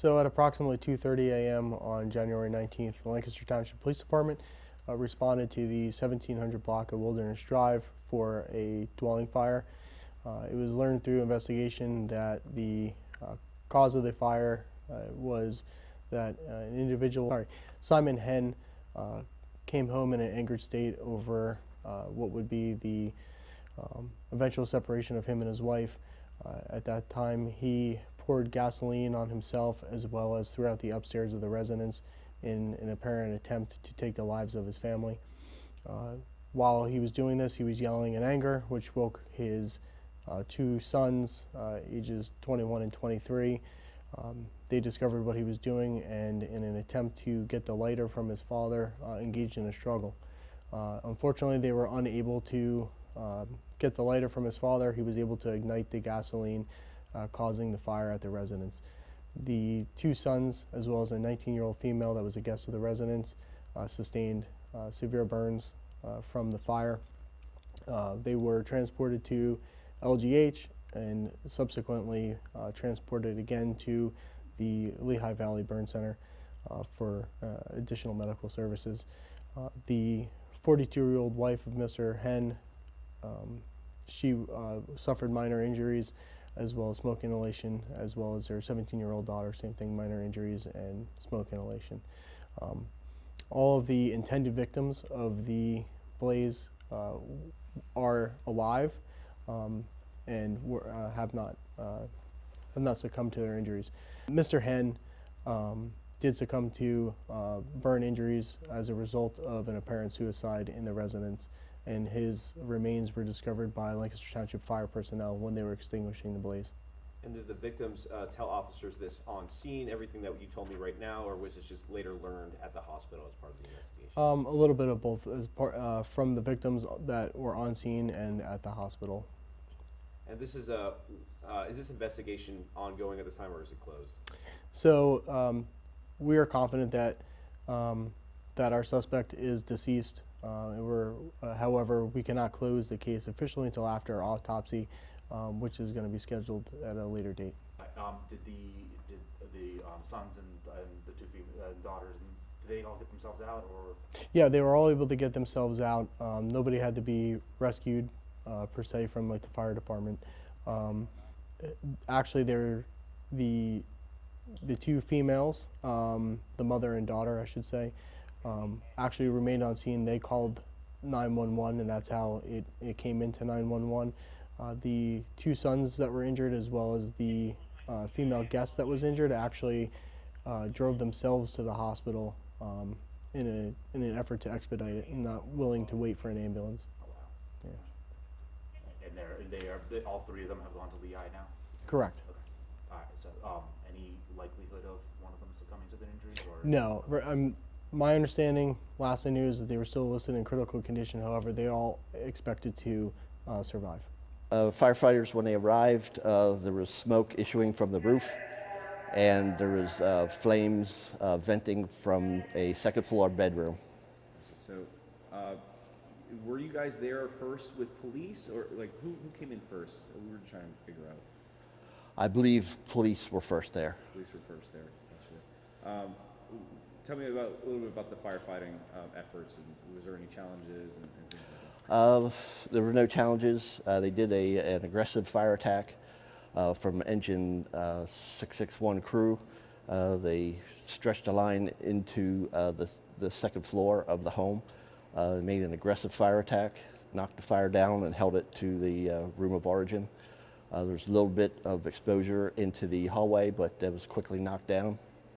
So at approximately 2:30 a.m. on January 19th, the Lancaster Township Police Department responded to the 1700 block of Wilderness Drive for a dwelling fire. It was learned through investigation that the cause of the fire was that an individual, Simon Henn, came home in an angered state over what would be the eventual separation of him and his wife. At that time, he poured gasoline on himself as well as throughout the upstairs of the residence in an apparent attempt to take the lives of his family. While he was doing this, he was yelling in anger, which woke his two sons, ages 21 and 23. They discovered what he was doing and in an attempt to get the lighter from his father, engaged in a struggle. Unfortunately, they were unable to get the lighter from his father. He was able to ignite the gasoline, causing the fire at the residence. The two sons, as well as a 19-year-old female that was a guest of the residence, sustained severe burns from the fire. They were transported to LGH and subsequently transported again to the Lehigh Valley Burn Center for additional medical services. The 42-year-old wife of Mr. Henn, she suffered minor injuries as well as smoke inhalation, as well as their 17-year-old daughter, same thing, minor injuries and smoke inhalation. All of the intended victims of the blaze are alive and have not succumbed to their injuries. Mr. Henn did succumb to burn injuries as a result of an apparent suicide in the residence, and his remains were discovered by Lancaster Township fire personnel when they were extinguishing the blaze. And did the victims tell officers this on scene, everything that you told me right now, or was this just later learned at the hospital as part of the investigation? A little bit of both, as part from the victims that were on scene and at the hospital. And this is this investigation ongoing at this time, or is it closed? So we are confident that that our suspect is deceased. However, we cannot close the case officially until after our autopsy, which is going to be scheduled at a later date. Did the sons and the two daughters, did they all get themselves out, or? Yeah, they were all able to get themselves out. Nobody had to be rescued per se from like the fire department. Actually, they're the two females, the mother and daughter, I should say, actually remained on scene. They called 911, and that's how it came into 911. The two sons that were injured, as well as the female guest that was injured, actually drove themselves to the hospital in an effort to expedite it, and not willing to wait for an ambulance. Oh, wow. Yeah. And all three of them have gone to Lehigh now? Correct. Okay. All right. So, any likelihood of one of them succumbing to their injuries? Or No. My understanding, last I knew, is that they were still listed in critical condition. However, they all expected to survive. Firefighters, when they arrived, there was smoke issuing from the roof, and there was flames venting from a second floor bedroom. So, were you guys there first with police, or like who came in first? We were trying to figure out. I believe police were first there. Police were first there. Gotcha. Tell me a little bit about the firefighting efforts, and was there any challenges and things like that? There were no challenges. They did an aggressive fire attack from engine 661 crew. They stretched a line into the second floor of the home, made an aggressive fire attack, knocked the fire down and held it to the room of origin. There was a little bit of exposure into the hallway, but that was quickly knocked down.